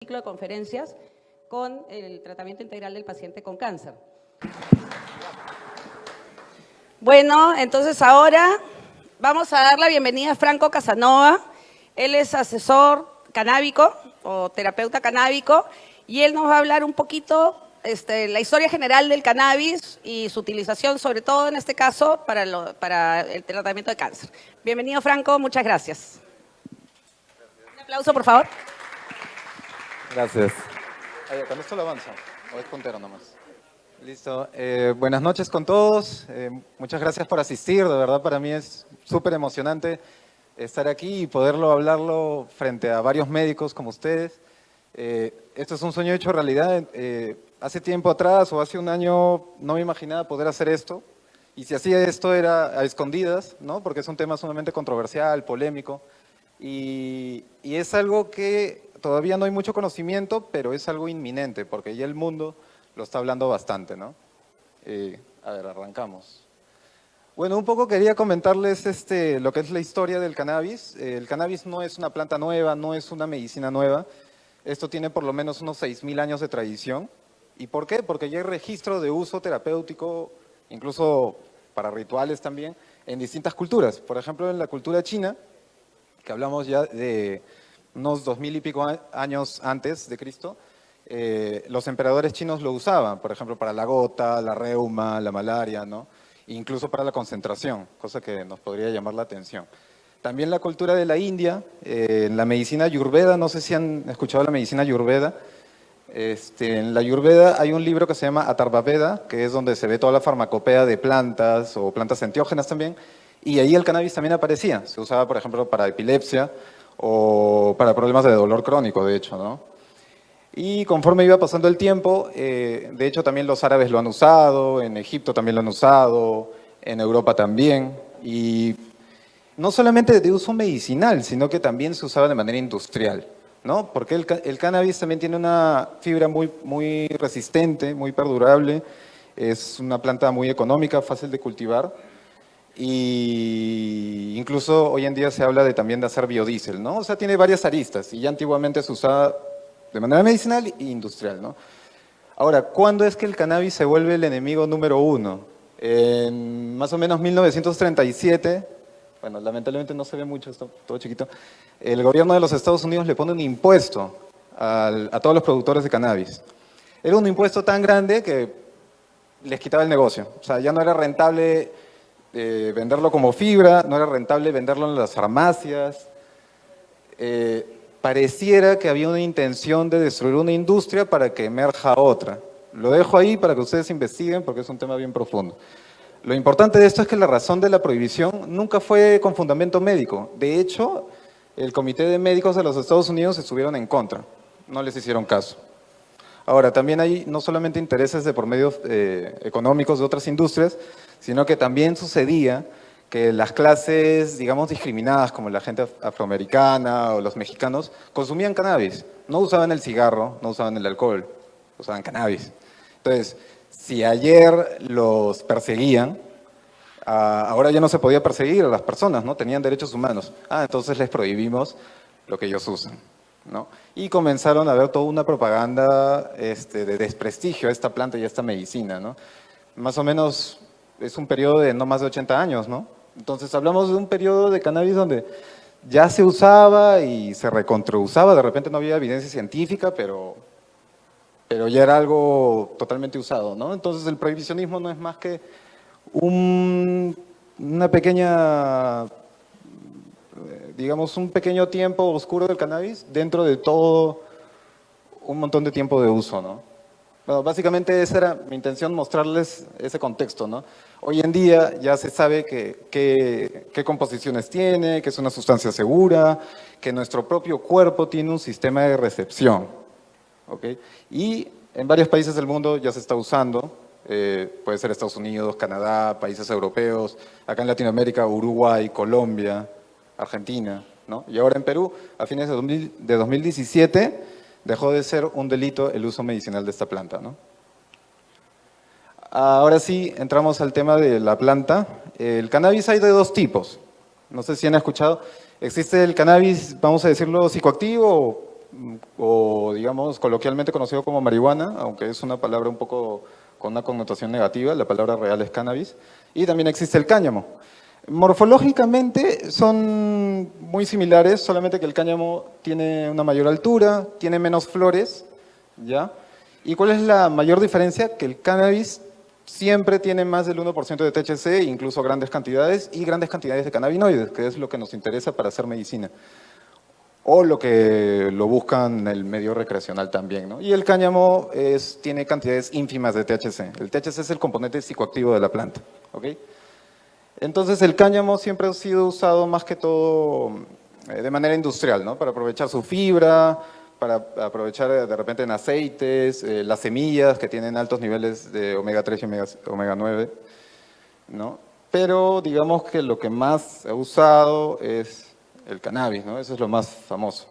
ciclo de conferencias con el tratamiento integral del paciente con cáncer. Bueno, entonces ahora vamos a dar la bienvenida a Franco Casanova. Él es asesor canábico o terapeuta canábico y él nos va a hablar un poquito la historia general del cannabis y su utilización, sobre todo en este caso para el tratamiento de cáncer. Bienvenido, Franco, muchas gracias. Un aplauso, por favor. Gracias. ¿Con esto lo avanzo? ¿O es puntero nomás? Listo. Buenas noches con todos. Muchas gracias por asistir. De verdad, para mí es súper emocionante estar aquí y poderlo hablarlo frente a varios médicos como ustedes. Esto es un sueño hecho realidad. Hace tiempo atrás o hace un año no me imaginaba poder hacer esto. Y si hacía esto era a escondidas, ¿no? Porque es un tema sumamente controversial, polémico. Y es algo que todavía no hay mucho conocimiento, pero es algo inminente, porque ya el mundo lo está hablando bastante, ¿no? A ver, arrancamos. Bueno, un poco quería comentarles lo que es la historia del cannabis. El cannabis no es una planta nueva, no es una medicina nueva. Esto tiene por lo menos unos 6.000 años de tradición. ¿Y por qué? Porque ya hay registro de uso terapéutico, incluso para rituales también, en distintas culturas. Por ejemplo, en la cultura china, que hablamos ya de unos 2000 y pico años antes de Cristo, los emperadores chinos lo usaban, por ejemplo, para la gota, la reuma, la malaria, ¿no? Incluso para la concentración, cosa que nos podría llamar la atención. También la cultura de la India, en la medicina ayurveda, no sé si han escuchado la medicina ayurveda. En la ayurveda hay un libro que se llama Atharvaveda, que es donde se ve toda la farmacopea de plantas o plantas enteógenas también, y ahí el cannabis también aparecía. Se usaba, por ejemplo, para epilepsia o para problemas de dolor crónico, de hecho, ¿no? Y conforme iba pasando el tiempo, de hecho también los árabes lo han usado, en Egipto también lo han usado, en Europa también, y no solamente de uso medicinal, sino que también se usaba de manera industrial, ¿no? Porque el cannabis también tiene una fibra muy resistente, muy perdurable, es una planta muy económica, fácil de cultivar, y incluso hoy en día se habla también de hacer biodiesel, ¿no? O sea, tiene varias aristas y ya antiguamente se usaba de manera medicinal e industrial, ¿no? Ahora, ¿cuándo es que el cannabis se vuelve el enemigo número uno? En más o menos 1937, bueno, lamentablemente no se ve mucho, está todo chiquito, el gobierno de los Estados Unidos le pone un impuesto a todos los productores de cannabis. Era un impuesto tan grande que les quitaba el negocio, o sea, ya no era rentable venderlo como fibra, no era rentable venderlo en las farmacias. Pareciera que había una intención de destruir una industria para que emerja otra. Lo dejo ahí para que ustedes investiguen porque es un tema bien profundo. Lo importante de esto es que la razón de la prohibición nunca fue con fundamento médico. De hecho, el Comité de Médicos de los Estados Unidos estuvieron en contra, no les hicieron caso. Ahora, también hay no solamente intereses de por medios económicos de otras industrias, sino que también sucedía que las clases, digamos, discriminadas, como la gente afroamericana o los mexicanos, consumían cannabis. No usaban el cigarro, no usaban el alcohol, usaban cannabis. Entonces, si ayer los perseguían, ahora ya no se podía perseguir a las personas, ¿no? Tenían derechos humanos. Entonces les prohibimos lo que ellos usan, ¿no? Y comenzaron a ver toda una propaganda de desprestigio a esta planta y a esta medicina, ¿no? Más o menos es un periodo de no más de 80 años, ¿no? Entonces hablamos de un periodo de cannabis donde ya se usaba y se recontrausaba, de repente no había evidencia científica, pero ya era algo totalmente usado, ¿no? Entonces el prohibicionismo no es más que una pequeña, digamos, un pequeño tiempo oscuro del cannabis dentro de todo un montón de tiempo de uso, ¿no? Bueno, básicamente esa era mi intención, mostrarles ese contexto, ¿no? Hoy en día ya se sabe qué composiciones tiene, que es una sustancia segura, que nuestro propio cuerpo tiene un sistema de recepción, ¿ok? Y en varios países del mundo ya se está usando, puede ser Estados Unidos, Canadá, países europeos, acá en Latinoamérica, Uruguay, Colombia, Argentina, ¿no? Y ahora en Perú, a fines de 2017, dejó de ser un delito el uso medicinal de esta planta, ¿no? Ahora sí, entramos al tema de la planta. El cannabis hay de dos tipos. No sé si han escuchado. Existe el cannabis, vamos a decirlo, psicoactivo o digamos coloquialmente conocido como marihuana, aunque es una palabra un poco con una connotación negativa, la palabra real es cannabis, y también existe el cáñamo. Morfológicamente son muy similares, solamente que el cáñamo tiene una mayor altura, tiene menos flores, ¿ya? ¿Y cuál es la mayor diferencia? Que el cannabis siempre tiene más del 1% de THC, incluso grandes cantidades, y grandes cantidades de cannabinoides, que es lo que nos interesa para hacer medicina. O lo que lo buscan en el medio recreacional también, ¿no? Y el cáñamo tiene cantidades ínfimas de THC. El THC es el componente psicoactivo de la planta, ¿ok? Entonces el cáñamo siempre ha sido usado más que todo de manera industrial, ¿no? Para aprovechar su fibra, para aprovechar de repente en aceites, las semillas que tienen altos niveles de omega 3 y omega 9, ¿no? Pero digamos que lo que más se ha usado es el cannabis, ¿no? Eso es lo más famoso.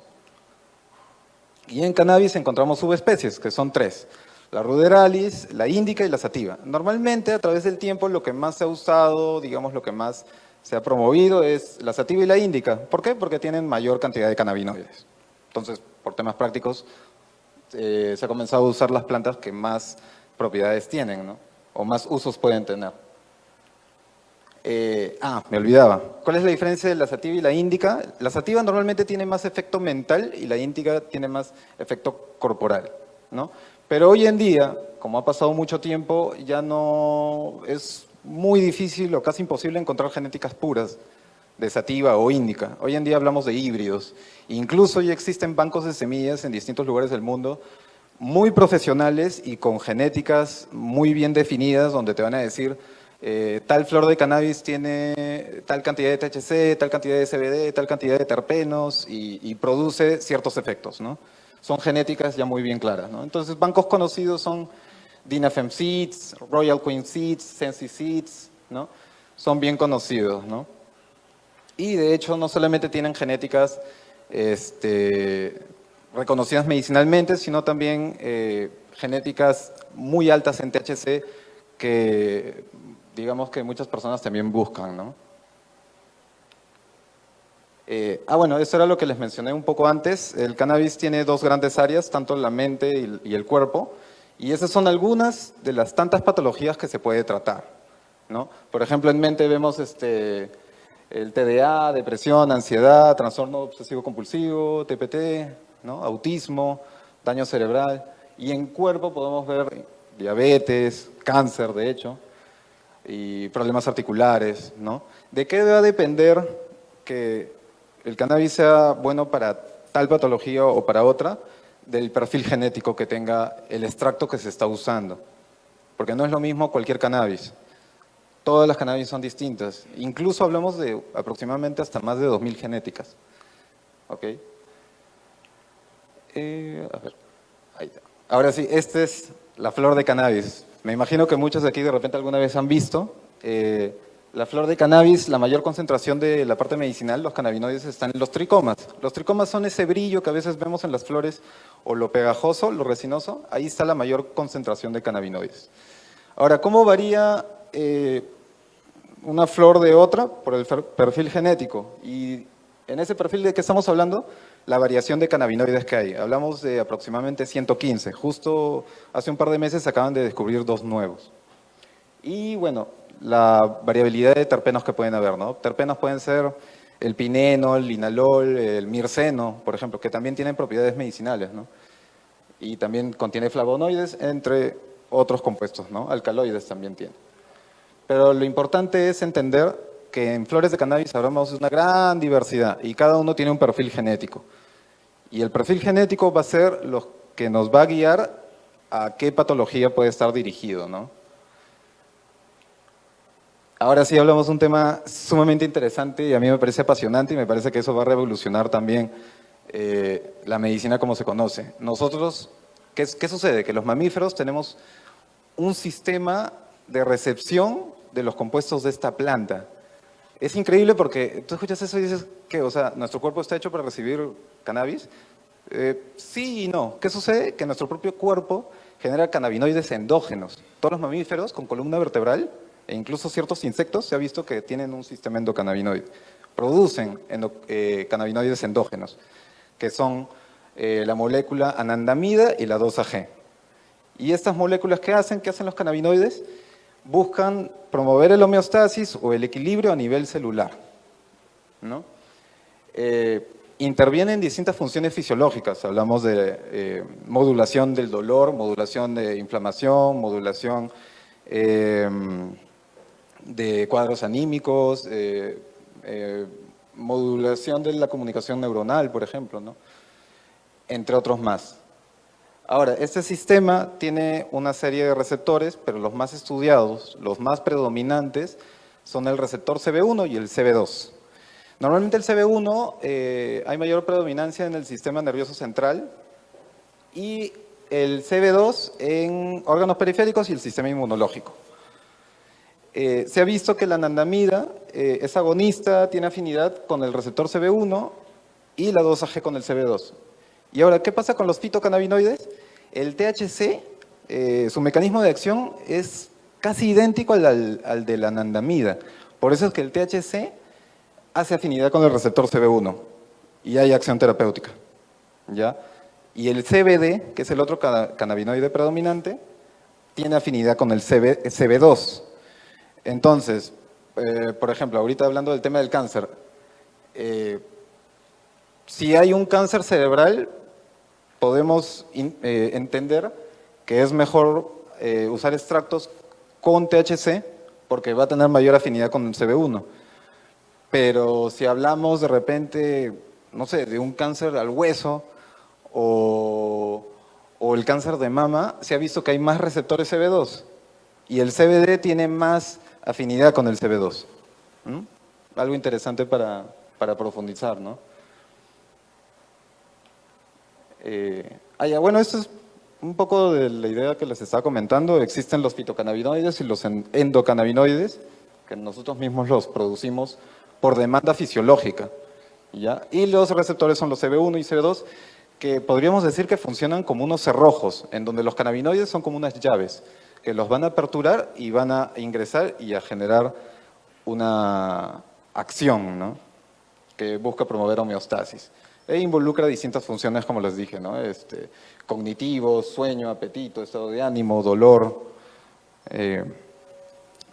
Y en cannabis encontramos subespecies, que son 3. La ruderalis, la índica y la sativa. Normalmente, a través del tiempo, lo que más se ha usado, digamos, lo que más se ha promovido es la sativa y la índica. ¿Por qué? Porque tienen mayor cantidad de cannabinoides. Entonces, por temas prácticos, se ha comenzado a usar las plantas que más propiedades tienen, ¿no? O más usos pueden tener. Me olvidaba. ¿Cuál es la diferencia de la sativa y la índica? La sativa normalmente tiene más efecto mental y la índica tiene más efecto corporal, ¿no? Pero hoy en día, como ha pasado mucho tiempo, ya no es muy difícil o casi imposible encontrar genéticas puras de sativa o índica. Hoy en día hablamos de híbridos. Incluso ya existen bancos de semillas en distintos lugares del mundo muy profesionales y con genéticas muy bien definidas donde te van a decir tal flor de cannabis tiene tal cantidad de THC, tal cantidad de CBD, tal cantidad de terpenos y produce ciertos efectos, ¿no? Son genéticas ya muy bien claras, ¿no? Entonces, bancos conocidos son Dinafem Seeds, Royal Queen Seeds, Sensi Seeds, ¿no? Son bien conocidos, ¿no? Y de hecho, no solamente tienen genéticas reconocidas medicinalmente, sino también genéticas muy altas en THC que, digamos que muchas personas también buscan, ¿no? Bueno, eso era lo que les mencioné un poco antes. El cannabis tiene 2 grandes áreas, tanto la mente y el cuerpo, y esas son algunas de las tantas patologías que se puede tratar, ¿no? Por ejemplo, en mente vemos el TDA, depresión, ansiedad, trastorno obsesivo-compulsivo, TPT, ¿no? Autismo, daño cerebral, y en cuerpo podemos ver diabetes, cáncer, de hecho, y problemas articulares, ¿no? ¿De qué va a depender que el cannabis sea bueno para tal patología o para otra? Del perfil genético que tenga el extracto que se está usando. Porque no es lo mismo cualquier cannabis. Todas las cannabis son distintas. Incluso hablamos de aproximadamente hasta más de 2000 genéticas. ¿Ok? A ver, ahí está. Ahora sí, esta es la flor de cannabis. Me imagino que muchos de aquí de repente alguna vez han visto. La flor de cannabis, la mayor concentración de la parte medicinal, los cannabinoides, están en los tricomas. Los tricomas son ese brillo que a veces vemos en las flores, o lo pegajoso, lo resinoso, ahí está la mayor concentración de cannabinoides. Ahora, ¿cómo varía una flor de otra? Por el perfil genético. Y en ese perfil de que estamos hablando, la variación de cannabinoides que hay. Hablamos de aproximadamente 115. Justo hace un par de meses se acaban de descubrir 2 nuevos. Y bueno, la variabilidad de terpenos que pueden haber, ¿no? Terpenos pueden ser el pineno, el linalol, el mirceno, por ejemplo, que también tienen propiedades medicinales, ¿no? Y también contiene flavonoides, entre otros compuestos, ¿no? Alcaloides también tiene. Pero lo importante es entender que en flores de cannabis hablamos de una gran diversidad y cada uno tiene un perfil genético. Y el perfil genético va a ser lo que nos va a guiar a qué patología puede estar dirigido, ¿no? Ahora sí hablamos de un tema sumamente interesante y a mí me parece apasionante y me parece que eso va a revolucionar también la medicina como se conoce. Nosotros, ¿qué sucede? Que los mamíferos tenemos un sistema de recepción de los compuestos de esta planta. Es increíble porque tú escuchas eso y dices, ¿qué? O sea, ¿nuestro cuerpo está hecho para recibir cannabis? Sí y no. ¿Qué sucede? Que nuestro propio cuerpo genera cannabinoides endógenos. Todos los mamíferos con columna vertebral e incluso ciertos insectos se ha visto que tienen un sistema endocannabinoide. Producen cannabinoides endógenos, que son la molécula anandamida y la 2-AG. ¿Y estas moléculas qué hacen? ¿Qué hacen los cannabinoides? Buscan promover el homeostasis o el equilibrio a nivel celular, ¿no? Intervienen en distintas funciones fisiológicas. Hablamos de modulación del dolor, modulación de inflamación, modulación de cuadros anímicos, modulación de la comunicación neuronal, por ejemplo, ¿no? Entre otros más. Ahora, este sistema tiene una serie de receptores, pero los más estudiados, los más predominantes, son el receptor CB1 y el CB2. Normalmente el CB1 hay mayor predominancia en el sistema nervioso central y el CB2 en órganos periféricos y el sistema inmunológico. Se ha visto que la anandamida es agonista, tiene afinidad con el receptor CB1 y la 2-AG con el CB2. Y ahora, ¿qué pasa con los fitocannabinoides? El THC, su mecanismo de acción es casi idéntico al de la anandamida. Por eso es que el THC hace afinidad con el receptor CB1 y hay acción terapéutica, ¿ya? Y el CBD, que es el otro cannabinoide predominante, tiene afinidad con el CB2. Entonces, por ejemplo, ahorita hablando del tema del cáncer, si hay un cáncer cerebral, podemos entender que es mejor usar extractos con THC porque va a tener mayor afinidad con el CB1. Pero si hablamos de repente, no sé, de un cáncer al hueso o el cáncer de mama, se ha visto que hay más receptores CB2 y el CBD tiene más afinidad con el CB2. ¿Mm? Algo interesante para profundizar, ¿no? Bueno, esto es un poco de la idea que les estaba comentando. Existen los fitocannabinoides y los endocannabinoides, que nosotros mismos los producimos por demanda fisiológica, ¿ya? Y los receptores son los CB1 y CB2, que podríamos decir que funcionan como unos cerrojos, en donde los cannabinoides son como unas llaves, que los van a aperturar y van a ingresar y a generar una acción, ¿no? Que busca promover homeostasis. E involucra distintas funciones, como les dije, ¿no? Cognitivos, sueño, apetito, estado de ánimo, dolor.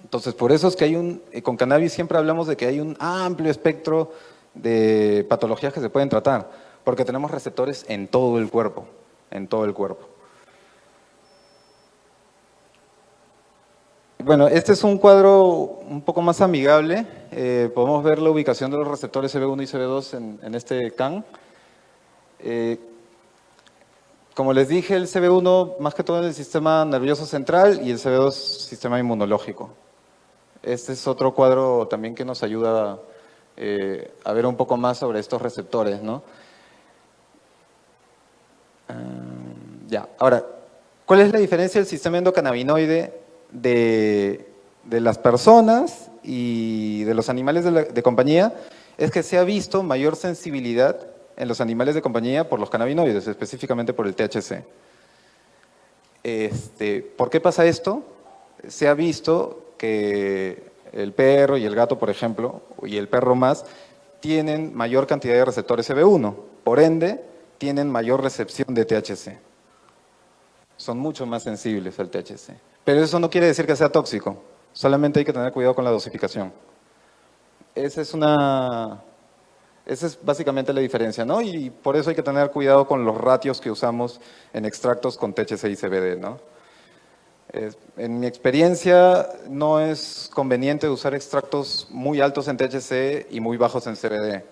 Entonces, por eso es que con cannabis siempre hablamos de que hay un amplio espectro de patologías que se pueden tratar, porque tenemos receptores en todo el cuerpo, en todo el cuerpo. Bueno, este es un cuadro un poco más amigable. Podemos ver la ubicación de los receptores CB1 y CB2 en este CAN. Como les dije, el CB1 más que todo en el sistema nervioso central y el CB2 sistema inmunológico. Este es otro cuadro también que nos ayuda a ver un poco más sobre estos receptores, ¿no? Ahora, ¿cuál es la diferencia del sistema endocannabinoide de las personas y de los animales de compañía? Es que se ha visto mayor sensibilidad en los animales de compañía por los cannabinoides, específicamente por el THC. ¿Por qué pasa esto? Se ha visto que el perro y el gato, por ejemplo, y el perro más, tienen mayor cantidad de receptores CB1, por ende, tienen mayor recepción de THC. Son mucho más sensibles al THC. Pero eso no quiere decir que sea tóxico, solamente hay que tener cuidado con la dosificación. Esa es básicamente la diferencia, ¿no? Y por eso hay que tener cuidado con los ratios que usamos en extractos con THC y CBD, ¿no? En mi experiencia, no es conveniente usar extractos muy altos en THC y muy bajos en CBD,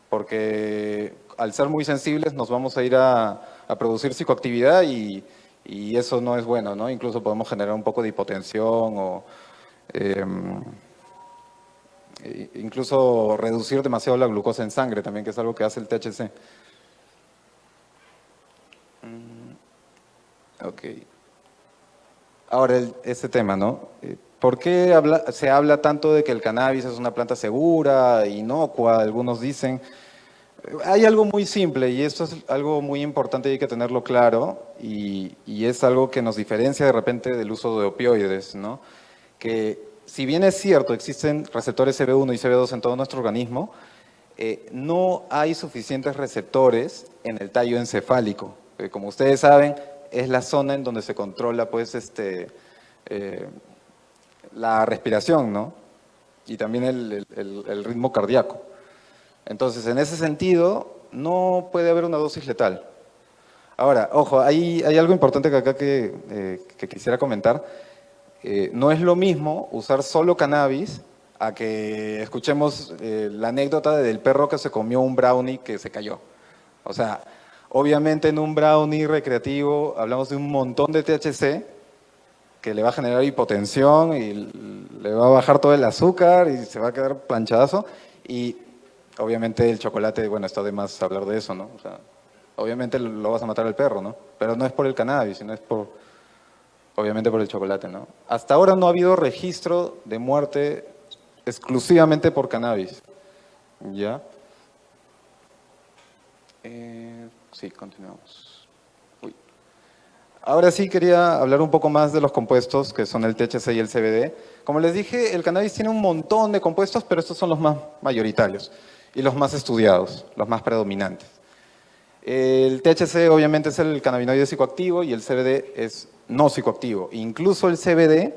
porque al ser muy sensibles nos vamos a ir a producir psicoactividad y eso no es bueno, ¿no? Incluso podemos generar un poco de hipotensión o incluso reducir demasiado la glucosa en sangre también, que es algo que hace el THC. Ok. Ahora, este tema, ¿no? ¿Por qué se habla tanto de que el cannabis es una planta segura, inocua? Algunos dicen. Hay algo muy simple y esto es algo muy importante y hay que tenerlo claro y es algo que nos diferencia de repente del uso de opioides, ¿no? Que si bien es cierto, existen receptores CB1 y CB2 en todo nuestro organismo, no hay suficientes receptores en el tallo encefálico. Como ustedes saben, es la zona en donde se controla pues, la respiración, ¿no? Y también el ritmo cardíaco. Entonces, en ese sentido, no puede haber una dosis letal. Ahora, ojo, hay algo importante que acá que quisiera comentar. No es lo mismo usar solo cannabis a que escuchemos la anécdota del perro que se comió un brownie que se cayó. O sea, obviamente en un brownie recreativo hablamos de un montón de THC que le va a generar hipotensión y le va a bajar todo el azúcar y se va a quedar planchadazo. Y obviamente el chocolate, bueno, está de más hablar de eso, ¿no? O sea, obviamente lo vas a matar al perro, ¿no? Pero no es por el cannabis, sino es obviamente por el chocolate, ¿no? Hasta ahora no ha habido registro de muerte exclusivamente por cannabis, ¿ya? Sí, continuamos. Uy. Ahora sí quería hablar un poco más de los compuestos que son el THC y el CBD. Como les dije, el cannabis tiene un montón de compuestos, pero estos son los más mayoritarios y los más estudiados, los más predominantes. El THC obviamente es el cannabinoide psicoactivo y el CBD es no psicoactivo. Incluso el CBD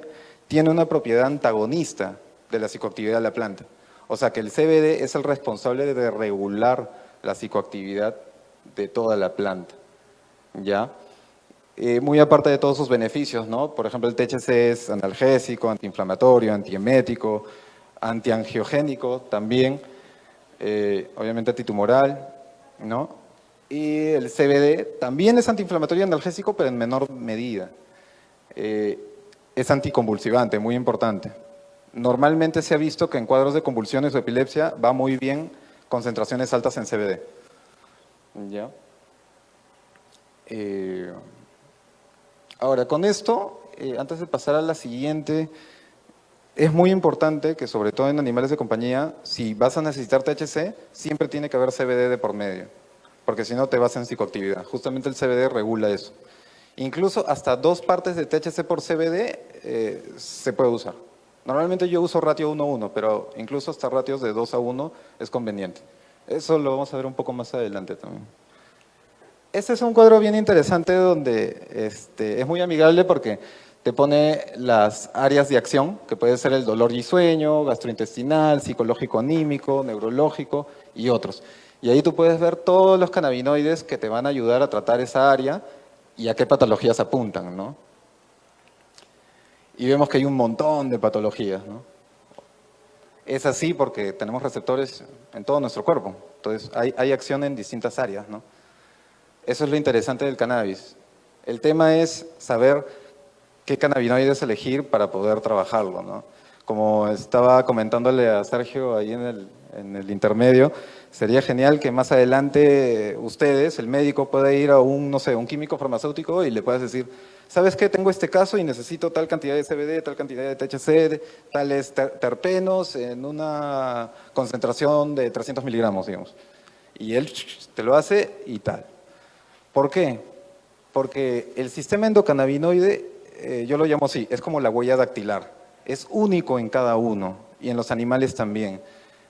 tiene una propiedad antagonista de la psicoactividad de la planta. O sea que el CBD es el responsable de regular la psicoactividad de toda la planta. ¿Ya? Muy aparte de todos sus beneficios, ¿no? Por ejemplo, el THC es analgésico, antiinflamatorio, antiemético, antiangiogénico también, obviamente antitumoral, ¿no? Y el CBD también es antiinflamatorio y analgésico, pero en menor medida. Es anticonvulsivante, muy importante. Normalmente se ha visto que en cuadros de convulsiones o epilepsia va muy bien concentraciones altas en CBD. ¿Ya? Ahora, con esto, antes de pasar a la siguiente, es muy importante que sobre todo en animales de compañía, si vas a necesitar THC, siempre tiene que haber CBD de por medio, porque si no te vas en psicoactividad. Justamente el CBD regula eso. Incluso hasta 2 partes de THC por CBD se puede usar. Normalmente yo uso ratio 1:1, pero incluso hasta ratios de 2:1 es conveniente. Eso lo vamos a ver un poco más adelante también. Este es un cuadro bien interesante donde es muy amigable porque te pone las áreas de acción, que puede ser el dolor y sueño, gastrointestinal, psicológico anímico, neurológico y otros. Y ahí tú puedes ver todos los cannabinoides que te van a ayudar a tratar esa área y a qué patologías apuntan, ¿no? Y vemos que hay un montón de patologías, ¿no? Es así porque tenemos receptores en todo nuestro cuerpo. Entonces, hay acción en distintas áreas, ¿no? Eso es lo interesante del cannabis. El tema es saber qué cannabinoides elegir para poder trabajarlo, ¿no? Como estaba comentándole a Sergio ahí en el intermedio, sería genial que más adelante ustedes, el médico, pueda ir a no sé, un químico farmacéutico y le puedas decir, ¿sabes qué? Tengo este caso y necesito tal cantidad de CBD, tal cantidad de THC, tales terpenos en una concentración de 300 miligramos, digamos. Y él te lo hace y tal. ¿Por qué? Porque el sistema endocannabinoide, yo lo llamo así, es como la huella dactilar. Es único en cada uno y en los animales también.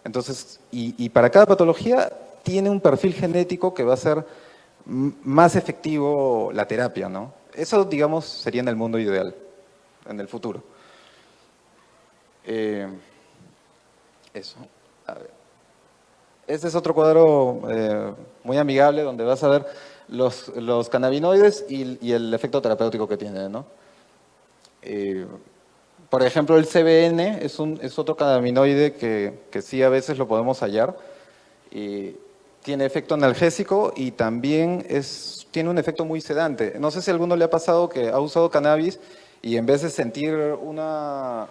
Entonces, y para cada patología tiene un perfil genético que va a ser más efectivo la terapia, ¿no? Eso, digamos, sería en el mundo ideal, en el futuro. Eso, a ver. Este es otro cuadro muy amigable donde vas a ver los cannabinoides y el efecto terapéutico que tiene, ¿no? Por ejemplo, el CBN es otro cannabinoide que sí a veces lo podemos hallar. Tiene efecto analgésico y también tiene un efecto muy sedante. No sé si a alguno le ha pasado que ha usado cannabis y en vez de sentir una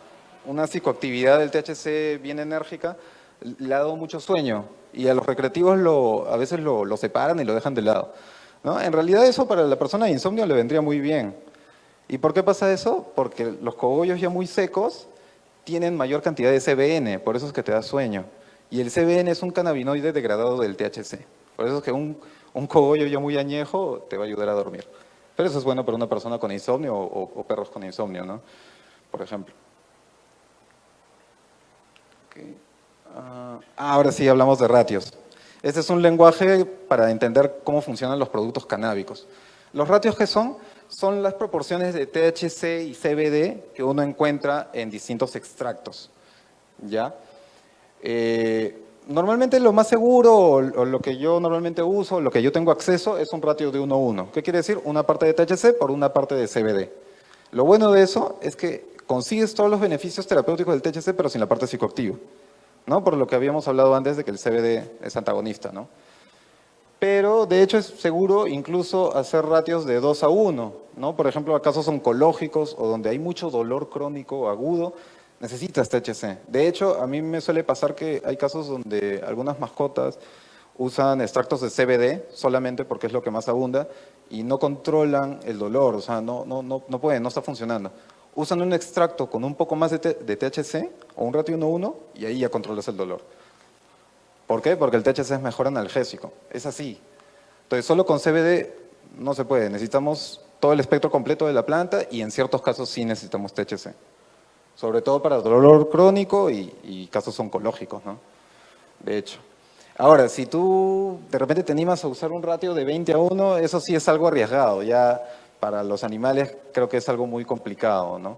psicoactividad del THC bien enérgica, le ha dado mucho sueño. Y a los recreativos a veces lo separan y lo dejan de lado, ¿no? En realidad eso para la persona de insomnio le vendría muy bien. ¿Y por qué pasa eso? Porque los cogollos ya muy secos tienen mayor cantidad de CBN, por eso es que te da sueño. Y el CBN es un cannabinoide degradado del THC. Por eso es que un cogollo ya muy añejo te va a ayudar a dormir. Pero eso es bueno para una persona con insomnio o perros con insomnio, ¿no? Por ejemplo. Okay. Ahora sí hablamos de ratios. Este es un lenguaje para entender cómo funcionan los productos canábicos. ¿Los ratios qué son? Son las proporciones de THC y CBD que uno encuentra en distintos extractos. ¿Ya? Normalmente lo más seguro, o lo que yo normalmente uso, lo que yo tengo acceso, es un ratio de 1:1. ¿Qué quiere decir? Una parte de THC por una parte de CBD. Lo bueno de eso es que consigues todos los beneficios terapéuticos del THC, pero sin la parte psicoactiva, ¿no? Por lo que habíamos hablado antes de que el CBD es antagonista, ¿no? Pero, de hecho, es seguro incluso hacer ratios de 2:1, ¿no? Por ejemplo, a casos oncológicos o donde hay mucho dolor crónico o agudo, necesitas THC. De hecho, a mí me suele pasar que hay casos donde algunas mascotas usan extractos de CBD solamente porque es lo que más abunda y no controlan el dolor, o sea, no pueden, no está funcionando. Usan un extracto con un poco más de THC o un ratio 1:1 y ahí ya controlas el dolor. ¿Por qué? Porque el THC es mejor analgésico. Es así. Entonces, solo con CBD no se puede. Necesitamos todo el espectro completo de la planta y en ciertos casos sí necesitamos THC. Sobre todo para dolor crónico y casos oncológicos, ¿no? De hecho. Ahora, si tú de repente te animas a usar un ratio de 20:1, eso sí es algo arriesgado. Ya para los animales creo que es algo muy complicado, ¿no?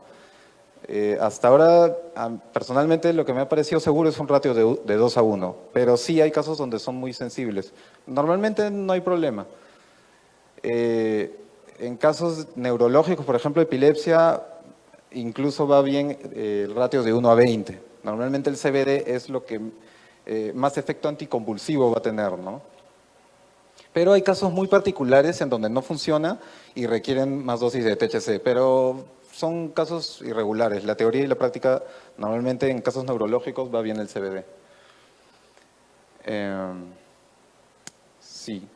Hasta ahora, personalmente, lo que me ha parecido seguro es un ratio de 2:1, pero sí hay casos donde son muy sensibles. Normalmente no hay problema. En casos neurológicos, por ejemplo, epilepsia, incluso va bien el ratio de 1:20. Normalmente el CBD es lo que más efecto anticonvulsivo va a tener, ¿no? Pero hay casos muy particulares en donde no funciona y requieren más dosis de THC, pero son casos irregulares. La teoría y la práctica, normalmente en casos neurológicos va bien el CBD. Sí.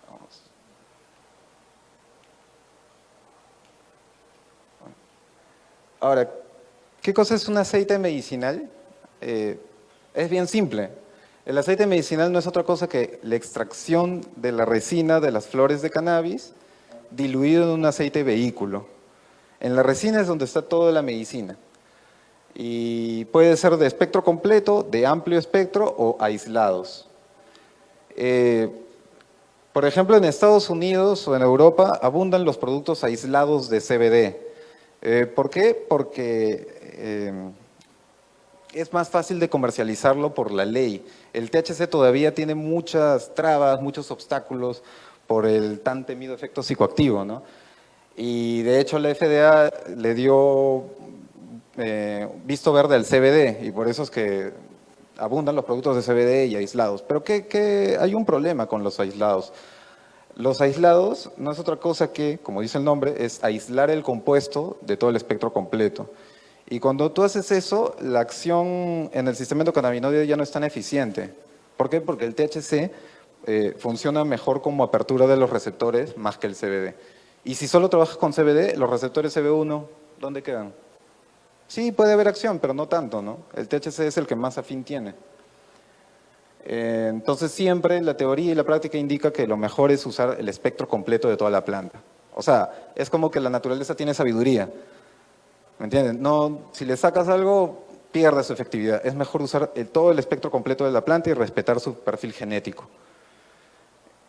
Vamos. Ahora, ¿qué cosa es un aceite medicinal? Es bien simple. El aceite medicinal no es otra cosa que la extracción de la resina de las flores de cannabis diluido en un aceite vehículo. En la resina es donde está toda la medicina. Y puede ser de espectro completo, de amplio espectro o aislados. Por ejemplo, en Estados Unidos o en Europa abundan los productos aislados de CBD. ¿Por qué? Porque es más fácil de comercializarlo por la ley. El THC todavía tiene muchas trabas, muchos obstáculos por el tan temido efecto psicoactivo, ¿no? Y de hecho la FDA le dio visto verde al CBD y por eso es que abundan los productos de CBD y aislados. Pero hay un problema con los aislados. Los aislados no es otra cosa que, como dice el nombre, es aislar el compuesto de todo el espectro completo. Y cuando tú haces eso, la acción en el sistema endocannabinoide ya no es tan eficiente. ¿Por qué? Porque el THC funciona mejor como apertura de los receptores más que el CBD. Y si solo trabajas con CBD, los receptores CB1, ¿dónde quedan? Sí, puede haber acción, pero no tanto, ¿no? El THC es el que más afín tiene. Entonces siempre la teoría y la práctica indica que lo mejor es usar el espectro completo de toda la planta. O sea, es como que la naturaleza tiene sabiduría. ¿Me entienden? No, si le sacas algo, pierde su efectividad. Es mejor usar todo el espectro completo de la planta y respetar su perfil genético.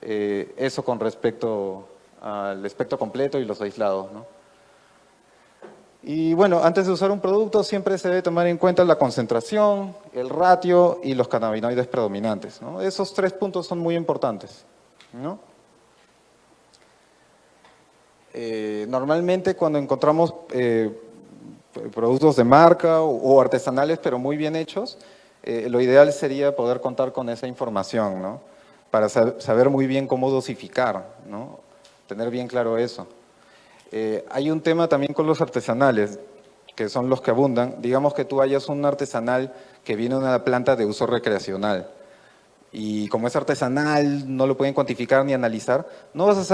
Eso con respecto al espectro completo y los aislados, ¿no? Y bueno, antes de usar un producto siempre se debe tomar en cuenta la concentración, el ratio y los cannabinoides predominantes, ¿no? Esos 3 puntos son muy importantes, ¿no? Normalmente cuando encontramos productos de marca o artesanales pero muy bien hechos, lo ideal sería poder contar con esa información, ¿no? Para saber muy bien cómo dosificar, ¿no? Tener bien claro eso. Hay un tema también con los artesanales, que son los que abundan. Digamos que tú hayas un artesanal que viene de una planta de uso recreacional y como es artesanal, no lo pueden cuantificar ni analizar, no vas a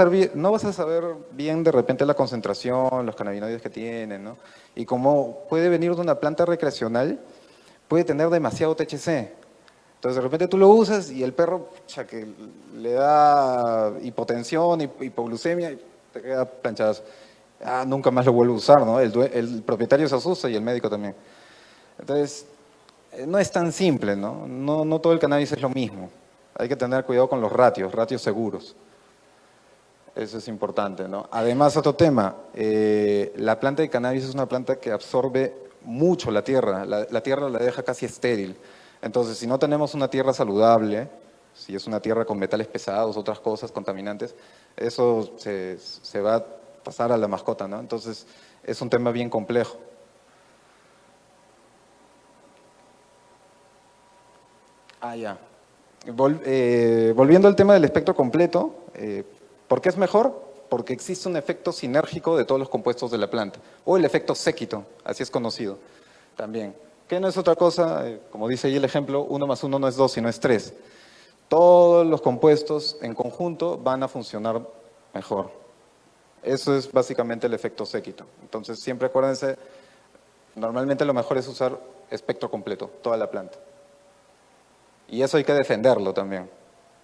saber bien de repente la concentración, los cannabinoides que tienen, ¿no? Y como puede venir de una planta recreacional, puede tener demasiado THC. Entonces de repente tú lo usas y el perro que le da hipotensión, hipoglucemia, y te queda planchazo. Nunca más lo vuelve a usar, ¿no? El propietario se asusta y el médico también. Entonces, No es tan simple, ¿no? No todo el cannabis es lo mismo. Hay que tener cuidado con los ratios seguros. Eso es importante, ¿no? Además, otro tema, la planta de cannabis es una planta que absorbe mucho la tierra. La tierra la deja casi estéril. Entonces, si no tenemos una tierra saludable, si es una tierra con metales pesados, otras cosas, contaminantes, eso se va a pasar a la mascota, ¿no? Entonces, es un tema bien complejo. Ya. Volviendo al tema del espectro completo, ¿por qué es mejor? Porque existe un efecto sinérgico de todos los compuestos de la planta, o el efecto séquito, así es conocido también, que no es otra cosa, como dice ahí el ejemplo, 1 más 1 no es 2, sino es 3. Todos los compuestos en conjunto van a funcionar mejor. Eso es básicamente el efecto séquito. Entonces, siempre acuérdense, normalmente lo mejor es usar espectro completo, toda la planta. Y eso hay que defenderlo también,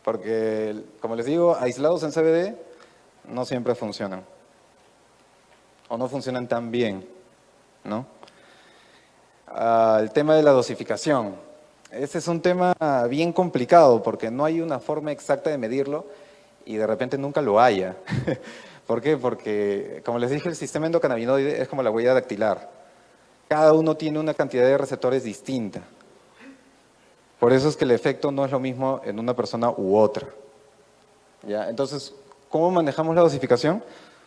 porque, como les digo, aislados en CBD no siempre funcionan, o no funcionan tan bien, ¿no? El tema de la dosificación. Ese es un tema bien complicado, porque no hay una forma exacta de medirlo y de repente nunca lo haya. ¿Por qué? Porque, como les dije, el sistema endocannabinoide es como la huella dactilar. Cada uno tiene una cantidad de receptores distinta. Por eso es que el efecto no es lo mismo en una persona u otra. ¿Ya? Entonces, ¿cómo manejamos la dosificación?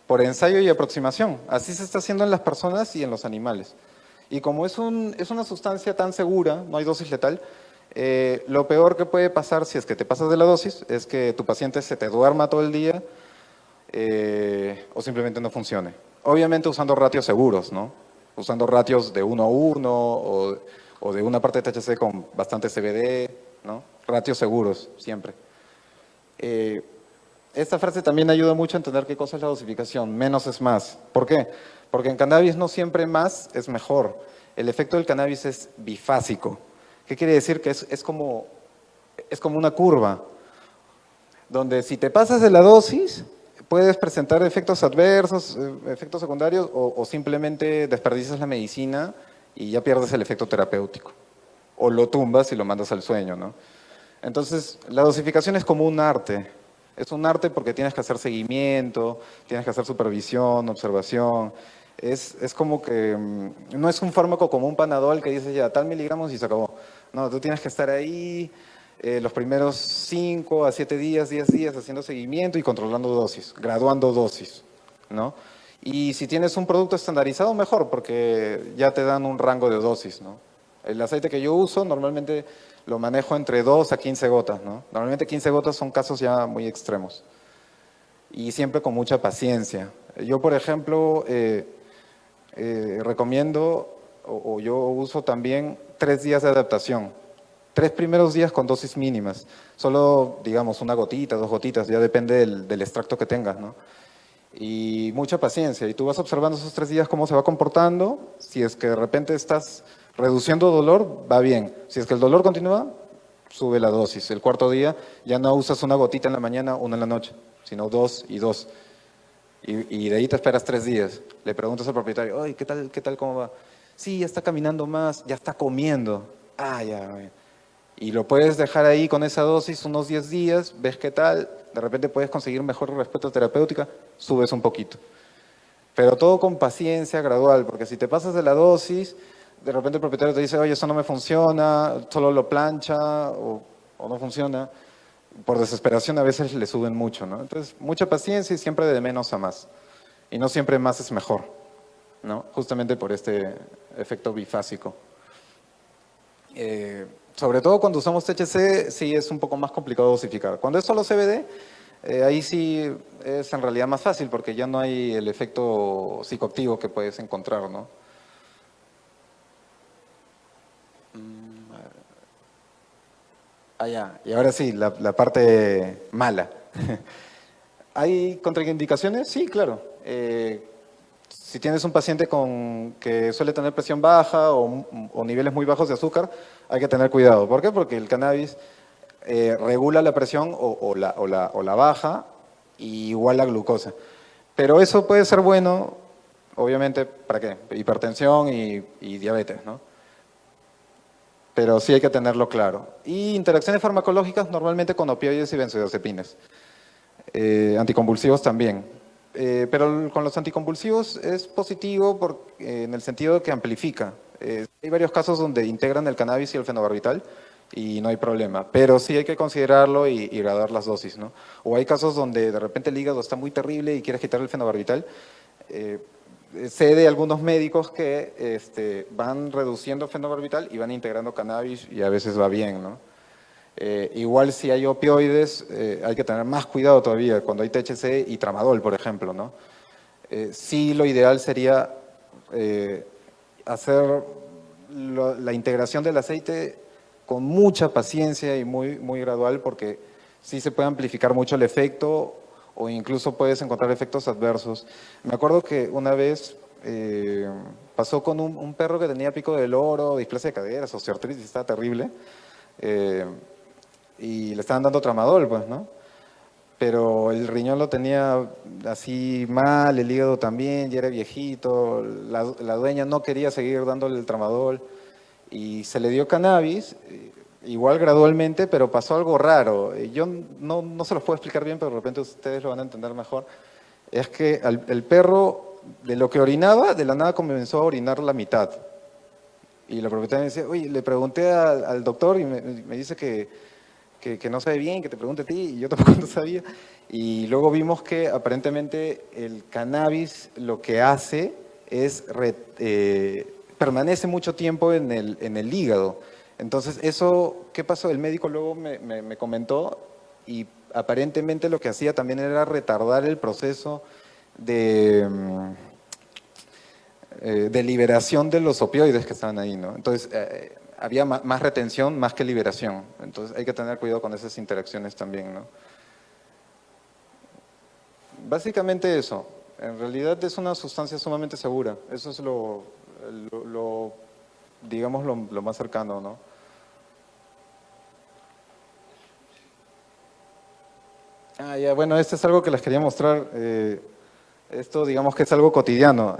Por ensayo y aproximación. Así se está haciendo en las personas y en los animales. Y como es una sustancia tan segura, no hay dosis letal, lo peor que puede pasar si es que te pasas de la dosis es que tu paciente se te duerma todo el día o simplemente no funcione. Obviamente usando ratios seguros, ¿no? Usando ratios de 1 a 1 o de una parte de THC con bastante CBD, ¿no? Ratios seguros, siempre. Esta frase también ayuda mucho a entender qué cosa es la dosificación. Menos es más. ¿Por qué? Porque en cannabis no siempre más es mejor. El efecto del cannabis es bifásico. ¿Qué quiere decir? Que es como una curva, donde si te pasas de la dosis, puedes presentar efectos adversos, efectos secundarios, o simplemente desperdicias la medicina y ya pierdes el efecto terapéutico. O lo tumbas y lo mandas al sueño, ¿no? Entonces, la dosificación es como un arte. Es un arte porque tienes que hacer seguimiento, tienes que hacer supervisión, observación. Es como que no es un fármaco como un Panadol que dice ya tal miligramos y se acabó. No, tú tienes que estar ahí los primeros 5 a 7 días, 10 días haciendo seguimiento y controlando dosis, graduando dosis, ¿no? Y si tienes un producto estandarizado, mejor, porque ya te dan un rango de dosis, ¿no? El aceite que yo uso normalmente lo manejo entre 2 a 15 gotas, ¿no? Normalmente 15 gotas son casos ya muy extremos. Y siempre con mucha paciencia. Yo, por ejemplo, recomiendo, o yo uso también 3 días de adaptación. 3 primeros días con dosis mínimas. Solo, digamos, una gotita, 2 gotitas, ya depende del extracto que tengas, ¿no? Y mucha paciencia. Y tú vas observando esos 3 días cómo se va comportando. Si es que de repente estás reduciendo dolor, va bien. Si es que el dolor continúa, sube la dosis. El 4.º día ya no usas una gotita en la mañana, una en la noche, sino 2 y 2. Y de ahí te esperas 3 días. Le preguntas al propietario, oye, ¿qué tal, cómo va? Sí, ya está caminando más, ya está comiendo. Ya. Y lo puedes dejar ahí con esa dosis unos 10 días, ves qué tal, de repente puedes conseguir mejor respuesta terapéutica, subes un poquito. Pero todo con paciencia, gradual, porque si te pasas de la dosis, de repente el propietario te dice, oye, eso no me funciona, solo lo plancha o no funciona. Por desesperación a veces le suben mucho, ¿no? Entonces, mucha paciencia y siempre de menos a más. Y no siempre más es mejor, ¿no? Justamente por este efecto bifásico. Sobre todo cuando usamos THC, sí es un poco más complicado dosificar. Cuando es solo CBD, ahí sí es en realidad más fácil porque ya no hay el efecto psicoactivo que puedes encontrar, ¿no? Ya. Y ahora sí, la parte mala. ¿Hay contraindicaciones? Sí, claro. Si tienes un paciente que suele tener presión baja o niveles muy bajos de azúcar, hay que tener cuidado. ¿Por qué? Porque el cannabis regula la presión o la baja y igual la glucosa. Pero eso puede ser bueno, obviamente, ¿para qué? Hipertensión y diabetes, ¿no? pero sí hay que tenerlo claro. Y interacciones farmacológicas normalmente con opioides y benzodiazepinas. Anticonvulsivos también. Pero con los anticonvulsivos es positivo en el sentido de que amplifica. Hay varios casos donde integran el cannabis y el fenobarbital y no hay problema, pero sí hay que considerarlo y graduar las dosis, ¿no? O hay casos donde de repente el hígado está muy terrible y quieres quitar el fenobarbital. Sé de algunos médicos que van reduciendo fenobarbital y van integrando cannabis y a veces va bien, ¿no? Igual si hay opioides, hay que tener más cuidado todavía cuando hay THC y tramadol, por ejemplo, ¿no? Sí, lo ideal sería hacer la integración del aceite con mucha paciencia y muy gradual, porque sí se puede amplificar mucho el efecto o incluso puedes encontrar efectos adversos. Me acuerdo que una vez pasó con un perro que tenía pico de loro, displasia de caderas, osteoartritis, estaba terrible. Y le estaban dando tramadol, pues, ¿no? Pero el riñón lo tenía así mal, el hígado también, ya era viejito, la dueña no quería seguir dándole el tramadol y se le dio cannabis, igual gradualmente, pero pasó algo raro. Yo no se los puedo explicar bien, pero de repente ustedes lo van a entender mejor. Es que el perro, de lo que orinaba, de la nada comenzó a orinar la mitad. Y la propietaria me decía, oye, le pregunté al doctor y me dice que no sabe bien, que te pregunte a ti, y yo tampoco no sabía. Y luego vimos que aparentemente el cannabis lo que hace es permanece mucho tiempo en el hígado. Entonces, eso, ¿qué pasó? El médico luego me comentó y aparentemente lo que hacía también era retardar el proceso de liberación de los opioides que estaban ahí, ¿no? Entonces, había más retención más que liberación. Entonces, hay que tener cuidado con esas interacciones también, ¿no? Básicamente eso. En realidad es una sustancia sumamente segura. Eso es digamos, lo más cercano, ¿no? Ya, bueno, esto es algo que les quería mostrar. Esto, digamos que es algo cotidiano.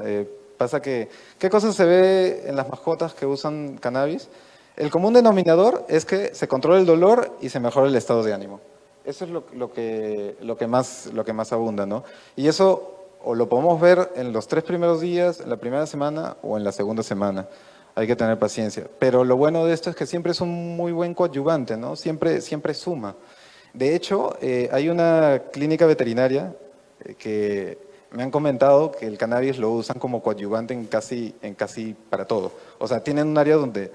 Pasa que, ¿qué cosas se ve en las mascotas que usan cannabis? El común denominador es que se controla el dolor y se mejora el estado de ánimo. Eso es lo que más abunda, ¿no? Y eso o lo podemos ver en los 3 primeros días, en la primera semana o en la segunda semana. Hay que tener paciencia. Pero lo bueno de esto es que siempre es un muy buen coadyuvante, ¿no? Siempre suma. De hecho, hay una clínica veterinaria que me han comentado que el cannabis lo usan como coadyuvante en casi para todo. O sea, tienen un área donde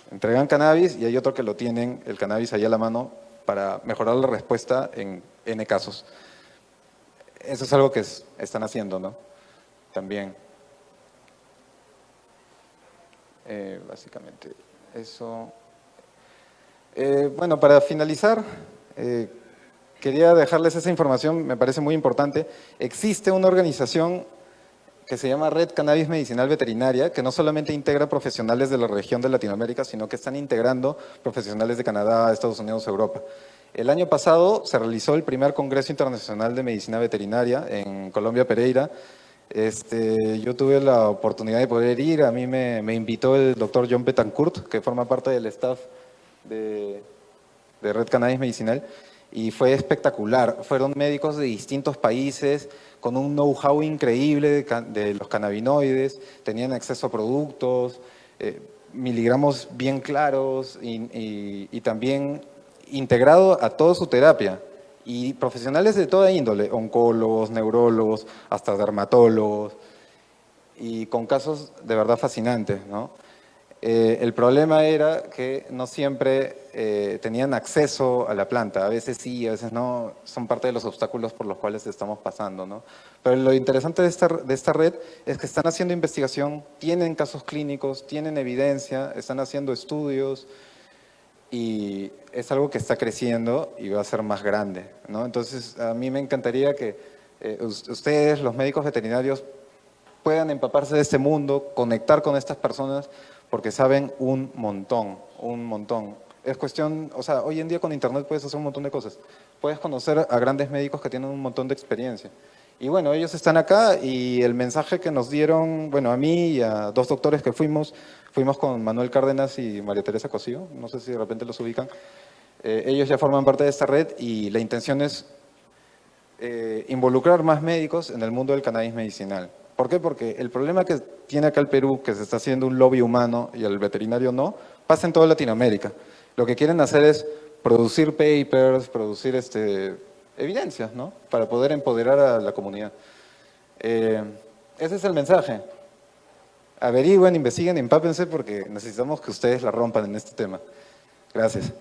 entregan cannabis y hay otro que lo tienen, el cannabis ahí a la mano, para mejorar la respuesta en N casos. Eso es algo que están haciendo, ¿no? También. Básicamente, eso. Bueno, para finalizar, quería dejarles esa información, me parece muy importante. Existe una organización que se llama Red Cannabis Medicinal Veterinaria, que no solamente integra profesionales de la región de Latinoamérica, sino que están integrando profesionales de Canadá, Estados Unidos, Europa. El año pasado se realizó el primer Congreso Internacional de Medicina Veterinaria en Colombia, Pereira. Yo tuve la oportunidad de poder ir, a mí me invitó el doctor John Betancourt, que forma parte del staff de Red Cannabis Medicinal, y fue espectacular. Fueron médicos de distintos países con un know-how increíble de los cannabinoides, tenían acceso a productos, miligramos bien claros y también integrado a toda su terapia. Y profesionales de toda índole, oncólogos, neurólogos, hasta dermatólogos, y con casos de verdad fascinantes, ¿no? El problema era que no siempre tenían acceso a la planta, a veces sí, a veces no, son parte de los obstáculos por los cuales estamos pasando, ¿no? Pero lo interesante de esta red es que están haciendo investigación, tienen casos clínicos, tienen evidencia, están haciendo estudios y es algo que está creciendo y va a ser más grande, ¿no? Entonces, a mí me encantaría que ustedes, los médicos veterinarios, puedan empaparse de este mundo, conectar con estas personas, porque saben un montón, un montón. Es cuestión, o sea, hoy en día con internet puedes hacer un montón de cosas. Puedes conocer a grandes médicos que tienen un montón de experiencia. Y bueno, ellos están acá y el mensaje que nos dieron, bueno, a mí y a dos doctores que fuimos con Manuel Cárdenas y María Teresa Cosío, no sé si de repente los ubican. Ellos ya forman parte de esta red y la intención es involucrar más médicos en el mundo del cannabis medicinal. ¿Por qué? Porque el problema que tiene acá el Perú, que se está haciendo un lobby humano y el veterinario no, pasa en toda Latinoamérica. Lo que quieren hacer es producir papers, producir evidencias, ¿no? Para poder empoderar a la comunidad. Ese es el mensaje. Averigüen, investiguen, empápense porque necesitamos que ustedes la rompan en este tema. Gracias.